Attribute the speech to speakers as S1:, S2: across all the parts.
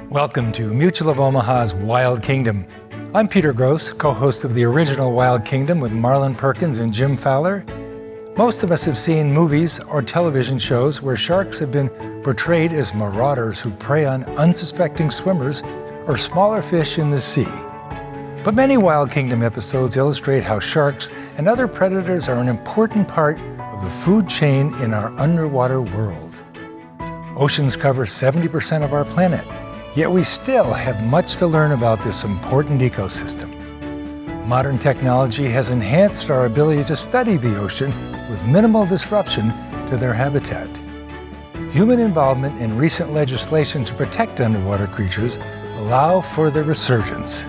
S1: Welcome to Mutual of Omaha's Wild Kingdom. I'm Peter Gross, co-host of the original Wild Kingdom with Marlin, Perkins, and Jim Fowler. Most of us have seen movies or television shows where sharks have been portrayed as marauders who prey on unsuspecting swimmers or smaller fish in the sea. But many Wild Kingdom episodes illustrate how sharks and other predators are an important part of the food chain in our underwater world. Oceans cover 70% of our planet, yet we still have much to learn about this important ecosystem. Modern technology has enhanced our ability to study the ocean with minimal disruption to their habitat. Human involvement in recent legislation to protect underwater creatures allow for their resurgence.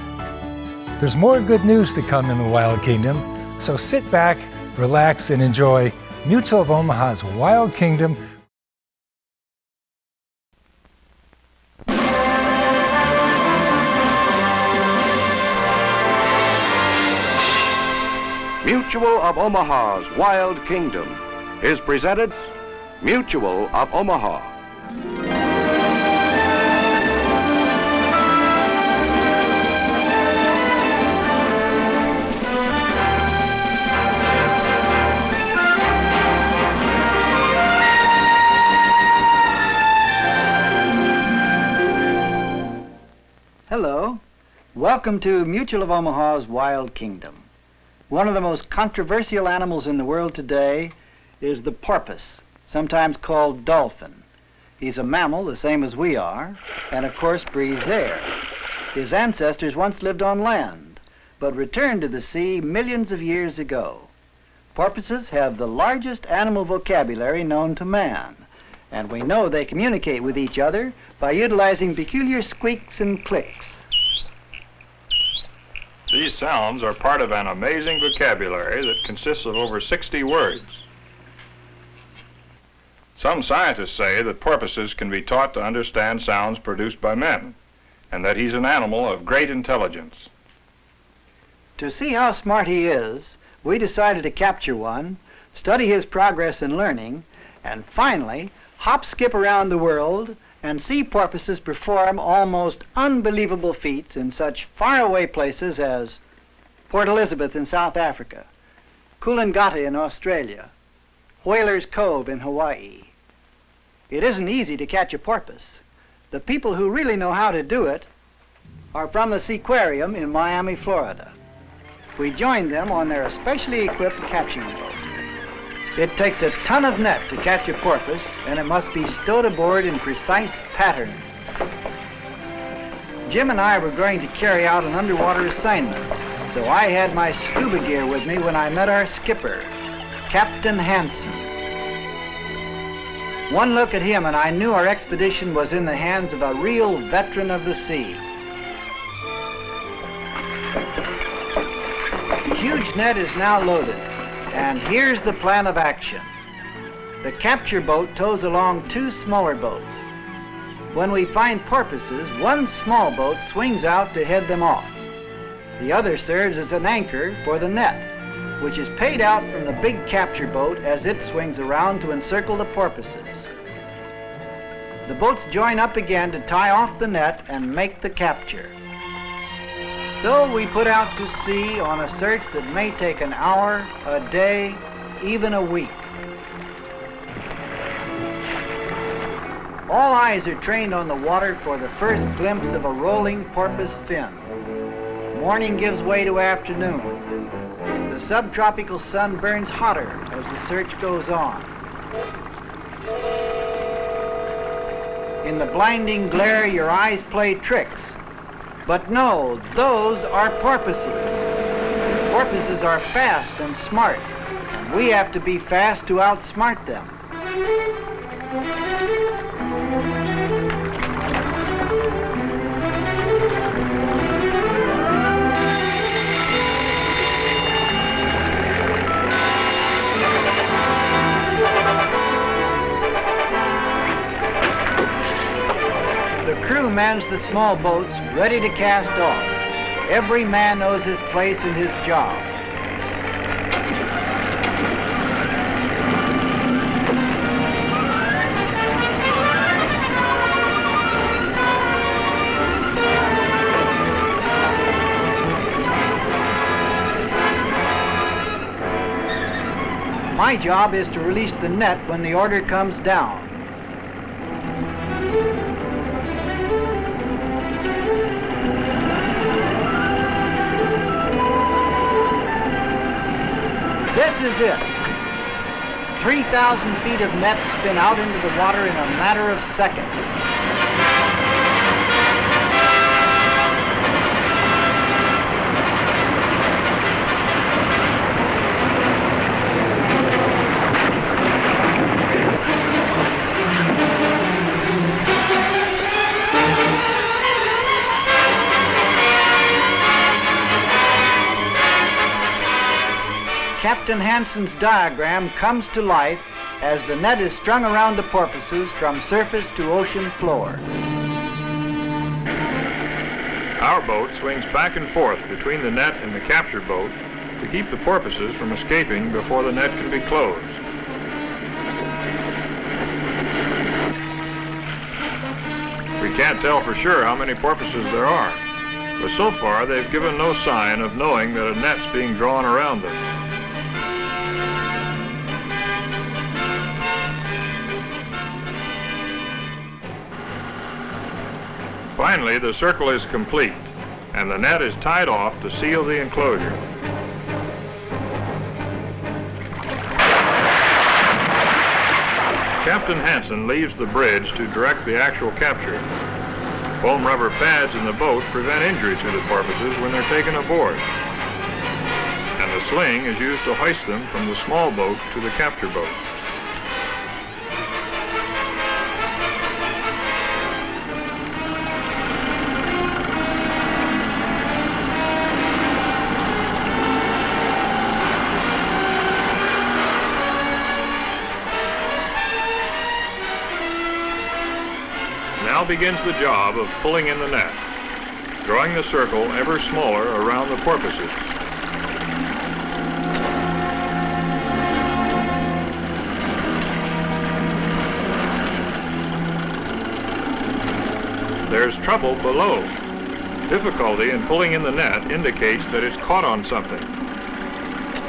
S1: There's more good news to come in the Wild Kingdom, so sit back, relax, and enjoy Mutual of Omaha's Wild Kingdom.
S2: Mutual of Omaha's Wild Kingdom is presented Mutual of Omaha.
S3: Hello. Welcome to Mutual of Omaha's Wild Kingdom. One of the most controversial animals in the world today is the porpoise, sometimes called dolphin. He's a mammal the same as we are, and of course breathes air. His ancestors once lived on land, but returned to the sea millions of years ago. Porpoises have the largest animal vocabulary known to man, and we know they communicate with each other by utilizing peculiar squeaks and clicks.
S4: These sounds are part of an amazing vocabulary that consists of over 60 words. Some scientists say that porpoises can be taught to understand sounds produced by men, and that he's an animal of great intelligence.
S3: To see how smart he is, we decided to capture one, study his progress in learning, and finally hop skip around the world and see porpoises perform almost unbelievable feats in such faraway places as Port Elizabeth in South Africa, Coolangatta in Australia, Whaler's Cove in Hawaii. It isn't easy to catch a porpoise. The people who really know how to do it are from the Seaquarium in Miami, Florida. We joined them on their especially equipped catching boat. It takes a ton of net to catch a porpoise, and it must be stowed aboard in precise pattern. Jim and I were going to carry out an underwater assignment, so I had my scuba gear with me when I met our skipper, Captain Hansen. One look at him and I knew our expedition was in the hands of a real veteran of the sea. The huge net is now loaded. And here's the plan of action. The capture boat tows along two smaller boats. When we find porpoises, one small boat swings out to head them off. The other serves as an anchor for the net, which is paid out from the big capture boat as it swings around to encircle the porpoises. The boats join up again to tie off the net and make the capture. So we put out to sea on a search that may take an hour, a day, even a week. All eyes are trained on the water for the first glimpse of a rolling porpoise fin. Morning gives way to afternoon. The subtropical sun burns hotter as the search goes on. In the blinding glare, your eyes play tricks. But no, those are porpoises. Porpoises are fast and smart, and we have to be fast to outsmart them. The crew mans the small boats, ready to cast off. Every man knows his place and his job. My job is to release the net when the order comes down. This is it. 3,000 feet of net spin out into the water in a matter of seconds. Captain Hansen's diagram comes to life as the net is strung around the porpoises from surface to ocean floor.
S4: Our boat swings back and forth between the net and the capture boat to keep the porpoises from escaping before the net can be closed. We can't tell for sure how many porpoises there are, but so far they've given no sign of knowing that a net's being drawn around them. Finally, the circle is complete, and the net is tied off to seal the enclosure. Captain Hansen leaves the bridge to direct the actual capture. Foam rubber pads in the boat prevent injury to the porpoises when they're taken aboard. And the sling is used to hoist them from the small boat to the capture boat. Now begins the job of pulling in the net, drawing the circle ever smaller around the porpoises. There's trouble below. Difficulty in pulling in the net indicates that it's caught on something.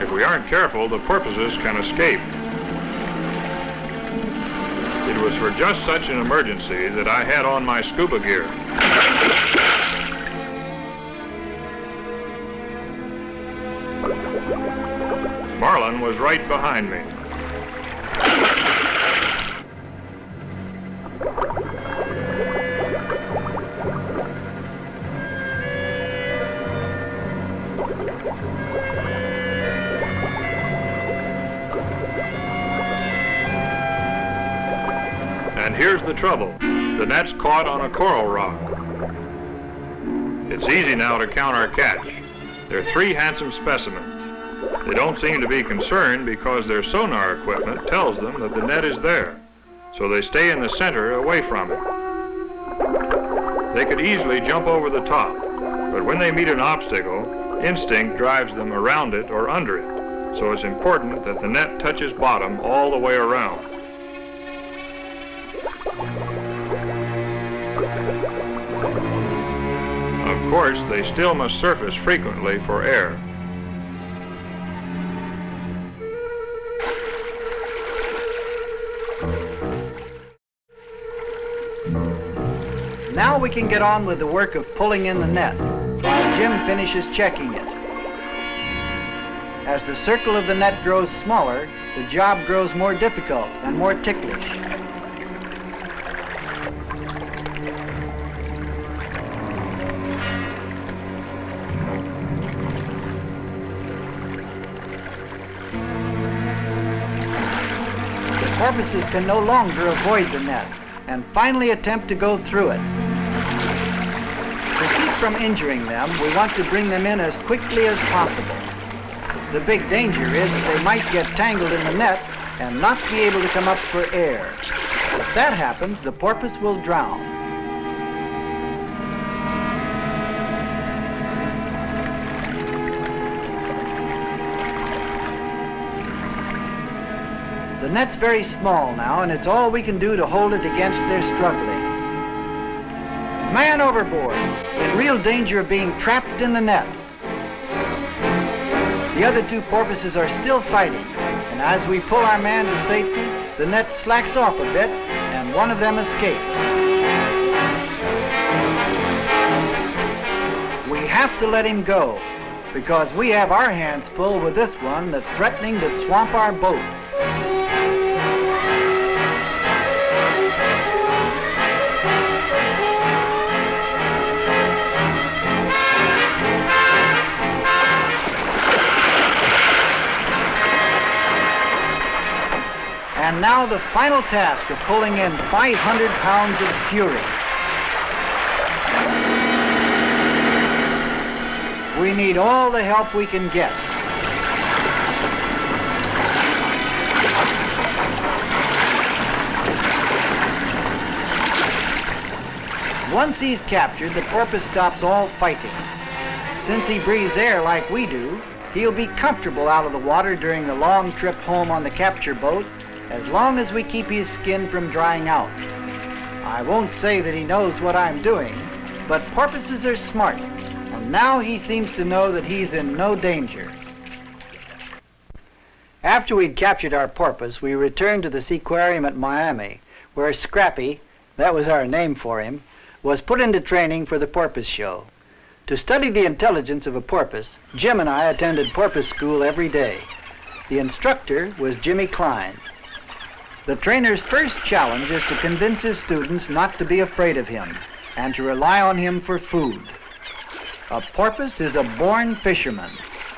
S4: If we aren't careful, the porpoises can escape. It was for just such an emergency that I had on my scuba gear. Marlin was right behind me. And here's the trouble. The net's caught on a coral rock. It's easy now to count our catch. There are 3 handsome specimens. They don't seem to be concerned because their sonar equipment tells them that the net is there, so they stay in the center away from it. They could easily jump over the top, but when they meet an obstacle, instinct drives them around it or under it, so it's important that the net touches bottom all the way around. Of course, they still must surface frequently for air.
S3: Now we can get on with the work of pulling in the net, while Jim finishes checking it. As the circle of the net grows smaller, the job grows more difficult and more ticklish. The porpoises can no longer avoid the net and finally attempt to go through it. To keep from injuring them, we want to bring them in as quickly as possible. The big danger is that they might get tangled in the net and not be able to come up for air. If that happens, the porpoise will drown. The net's very small now, and it's all we can do to hold it against their struggling. Man overboard, in real danger of being trapped in the net. The other 2 porpoises are still fighting, and And as we pull our man to safety, the net slacks off a bit, and one of them escapes. We have to let him go, because we have our hands full with this one that's threatening to swamp our boat. And now the final task of pulling in 500 pounds of fury. We need all the help we can get. Once he's captured, the porpoise stops all fighting. Since he breathes air like we do, he'll be comfortable out of the water during the long trip home on the capture boat, as long as we keep his skin from drying out. I won't say that he knows what I'm doing, but porpoises are smart, and now he seems to know that he's in no danger. After we'd captured our porpoise, we returned to the Seaquarium at Miami, where Scrappy, that was our name for him, was put into training for the porpoise show. To study the intelligence of a porpoise, Jim and I attended porpoise school every day. The instructor was Jimmy Klein. The trainer's first challenge is to convince his students not to be afraid of him and to rely on him for food. A porpoise is a born fisherman,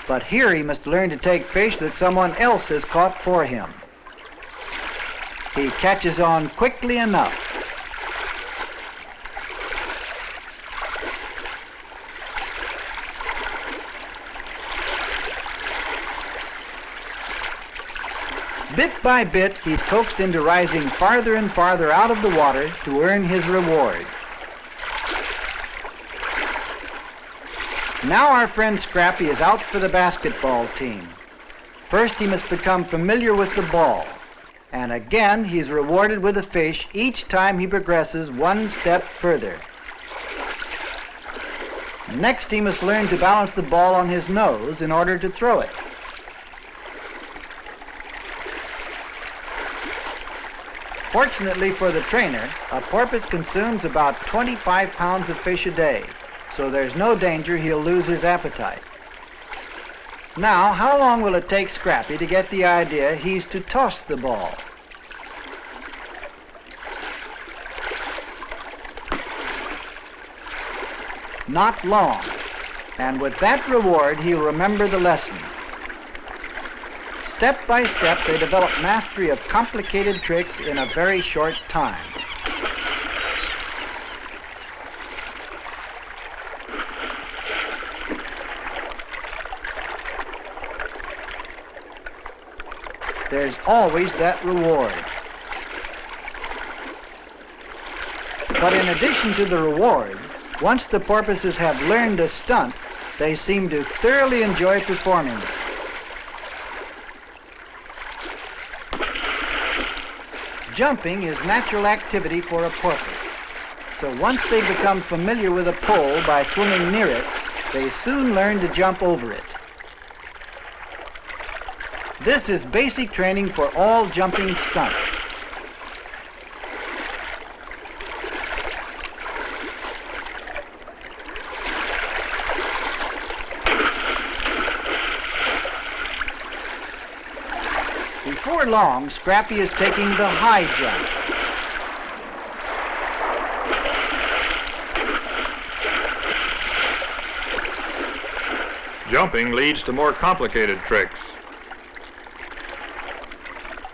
S3: but here he must learn to take fish that someone else has caught for him. He catches on quickly enough. Bit by bit, he's coaxed into rising farther and farther out of the water to earn his reward. Now our friend Scrappy is out for the basketball team. First, he must become familiar with the ball. And again, he's rewarded with a fish each time he progresses one step further. Next, he must learn to balance the ball on his nose in order to throw it. Fortunately for the trainer, a porpoise consumes about 25 pounds of fish a day, so there's no danger he'll lose his appetite. Now, how long will it take Scrappy to get the idea he's to toss the ball? Not long, and with that reward, he'll remember the lesson. Step by step, they develop mastery of complicated tricks in a very short time. There's always that reward. But in addition to the reward, once the porpoises have learned a stunt, they seem to thoroughly enjoy performing it. Jumping is natural activity for a porpoise. So once they become familiar with a pole by swimming near it, they soon learn to jump over it. This is basic training for all jumping stunts. Before long, Scrappy is taking the high jump.
S4: Jumping leads to more complicated tricks.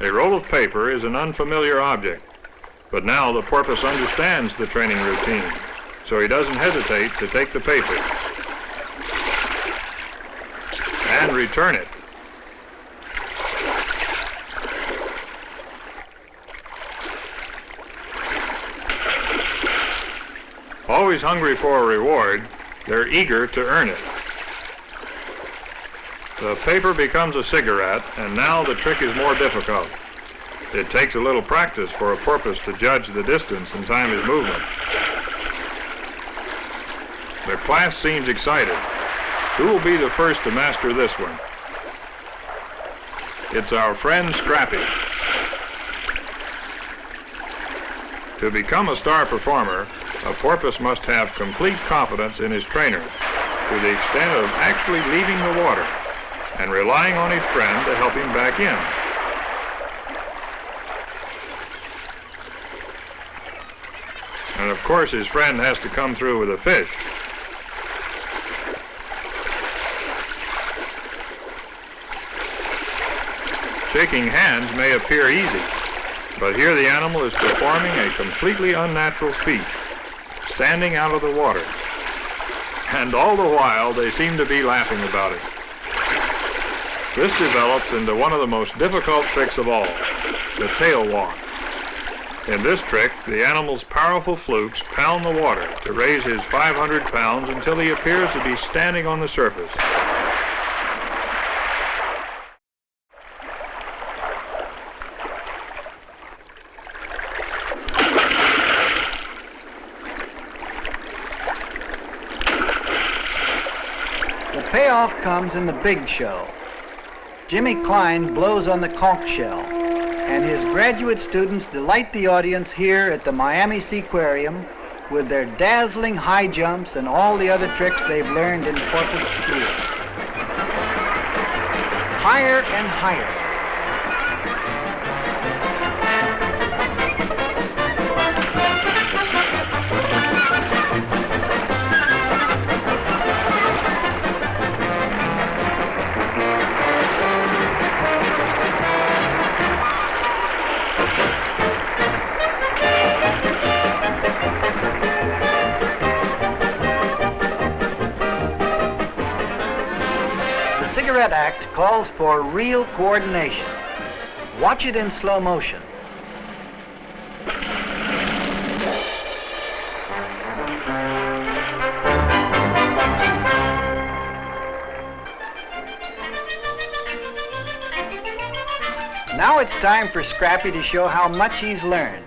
S4: A roll of paper is an unfamiliar object, but now the porpoise understands the training routine, so he doesn't hesitate to take the paper and return it. Always hungry for a reward, they're eager to earn it. The paper becomes a cigarette, and now the trick is more difficult. It takes a little practice for a porpoise to judge the distance and time his movement. The class seems excited. Who will be the first to master this one? It's our friend Scrappy. To become a star performer, a porpoise must have complete confidence in his trainer, to the extent of actually leaving the water and relying on his friend to help him back in. And of course his friend has to come through with a fish. Shaking hands may appear easy, but here the animal is performing a completely unnatural feat, standing out of the water. And all the while, they seem to be laughing about it. This develops into one of the most difficult tricks of all, the tail walk. In this trick, the animal's powerful flukes pound the water to raise his 500 pounds until he appears to be standing on the surface.
S3: The payoff comes in the big show. Jimmy Klein blows on the conch shell, and his graduate students delight the audience here at the Miami Seaquarium with their dazzling high jumps and all the other tricks they've learned in porpoise school. Higher and higher. The cigarette act calls for real coordination. Watch it in slow motion. Now it's time for Scrappy to show how much he's learned.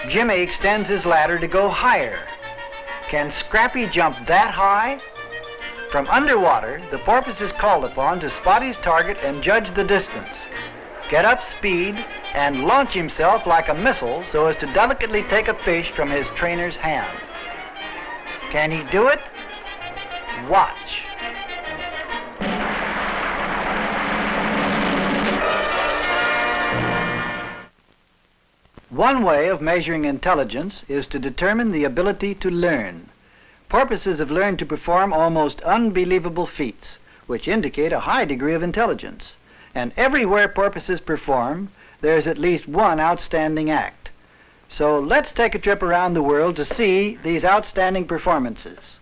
S3: Jimmy extends his ladder to go higher. Can Scrappy jump that high? From underwater, the porpoise is called upon to spot his target and judge the distance, get up speed, and launch himself like a missile so as to delicately take a fish from his trainer's hand. Can he do it? Watch. One way of measuring intelligence is to determine the ability to learn. Porpoises have learned to perform almost unbelievable feats, which indicate a high degree of intelligence. And everywhere porpoises perform, there's at least one outstanding act. So let's take a trip around the world to see these outstanding performances.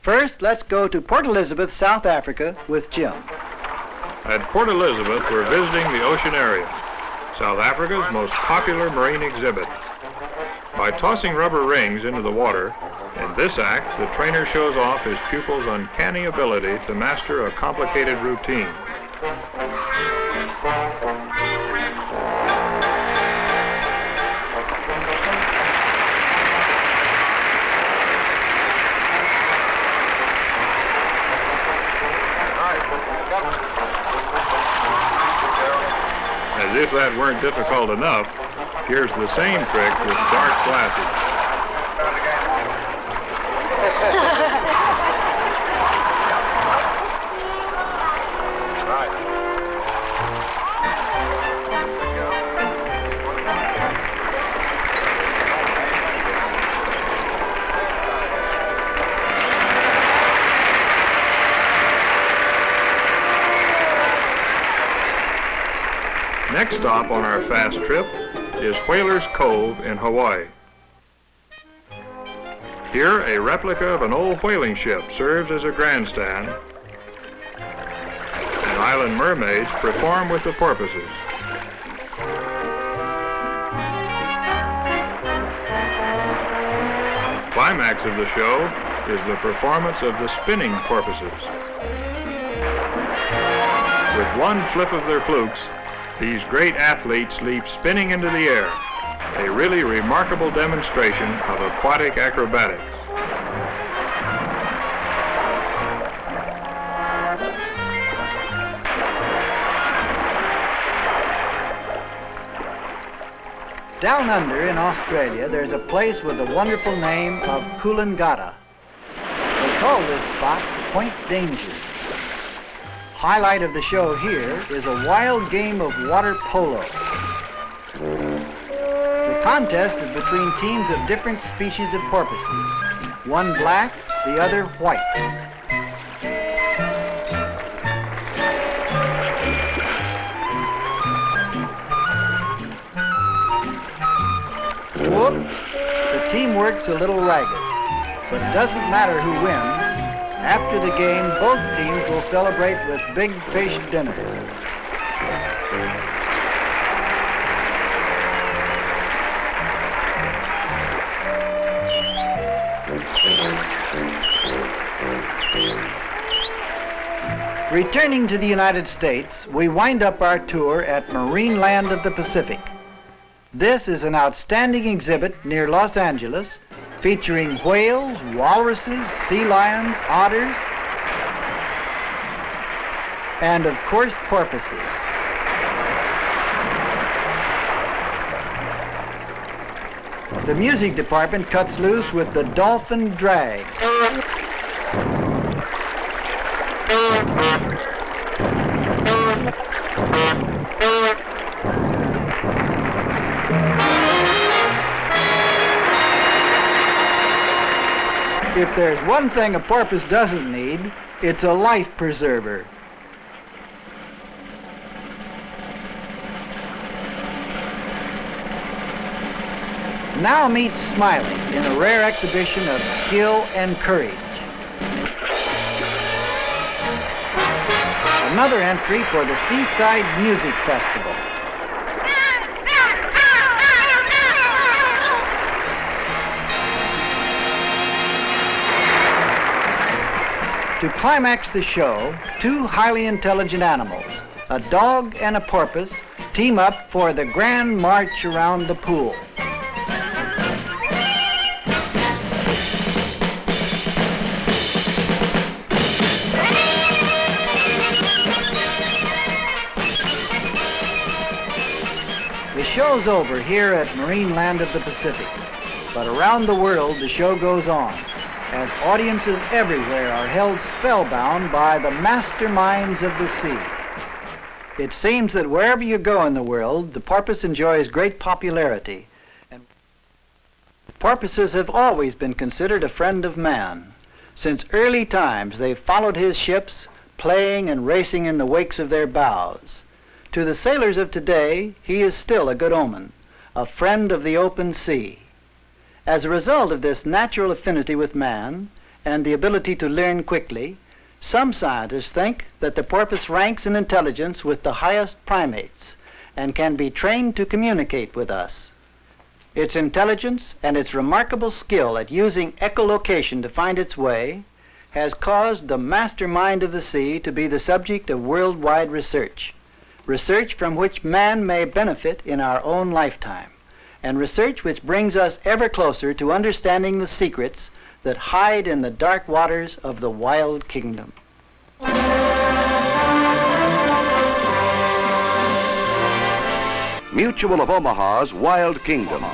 S3: First, let's go to Port Elizabeth, South Africa with Jim.
S4: At Port Elizabeth, we're visiting the Oceanarium, South Africa's most popular marine exhibit. By tossing rubber rings into the water, in this act, the trainer shows off his pupils' uncanny ability to master a complicated routine. As if that weren't difficult enough, here's the same trick with dark glasses. Next stop on our fast trip is Whaler's Cove in Hawaii. Here, a replica of an old whaling ship serves as a grandstand, and island mermaids perform with the porpoises. Climax of the show is the performance of the spinning porpoises. With one flip of their flukes, these great athletes leap spinning into the air, a really remarkable demonstration of aquatic acrobatics.
S3: Down under in Australia, there's a place with the wonderful name of Coolangatta. They call this spot Point Danger. Highlight of the show here is a wild game of water polo. The contest is between teams of different species of porpoises, one black, the other white. Whoops! The teamwork's a little ragged, but it doesn't matter who wins. After the game, both teams will celebrate with big fish dinner. Returning to the United States, we wind up our tour at Marine Land of the Pacific. This is an outstanding exhibit near Los Angeles featuring whales, walruses, sea lions, otters, and of course porpoises. The music department cuts loose with the dolphin drag. If there's one thing a porpoise doesn't need, it's a life preserver. Now meet Smiley in a rare exhibition of skill and courage. Another entry for the Seaside Music Festival. To climax the show, two highly intelligent animals, a dog and a porpoise, team up for the grand march around the pool. The show's over here at Marine Land of the Pacific, but around the world the show goes on, as audiences everywhere are held spellbound by the masterminds of the sea. It seems that wherever you go in the world, the porpoise enjoys great popularity. And porpoises have always been considered a friend of man. Since early times, they've followed his ships, playing and racing in the wakes of their bows. To the sailors of today, he is still a good omen, a friend of the open sea. As a result of this natural affinity with man and the ability to learn quickly, some scientists think that the porpoise ranks in intelligence with the highest primates and can be trained to communicate with us. Its intelligence and its remarkable skill at using echolocation to find its way has caused the mastermind of the sea to be the subject of worldwide research, research from which man may benefit in our own lifetime, and research which brings us ever closer to understanding the secrets that hide in the dark waters of the wild kingdom.
S2: Mutual of Omaha's Wild Kingdom.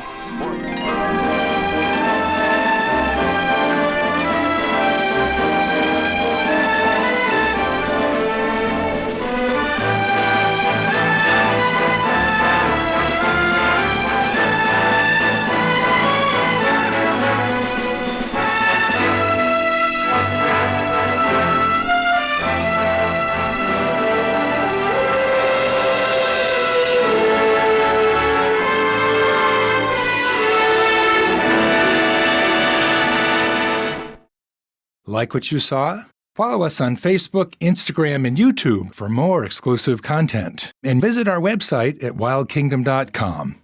S1: Like what you saw? Follow us on Facebook, Instagram, and YouTube for more exclusive content. And visit our website at wildkingdom.com.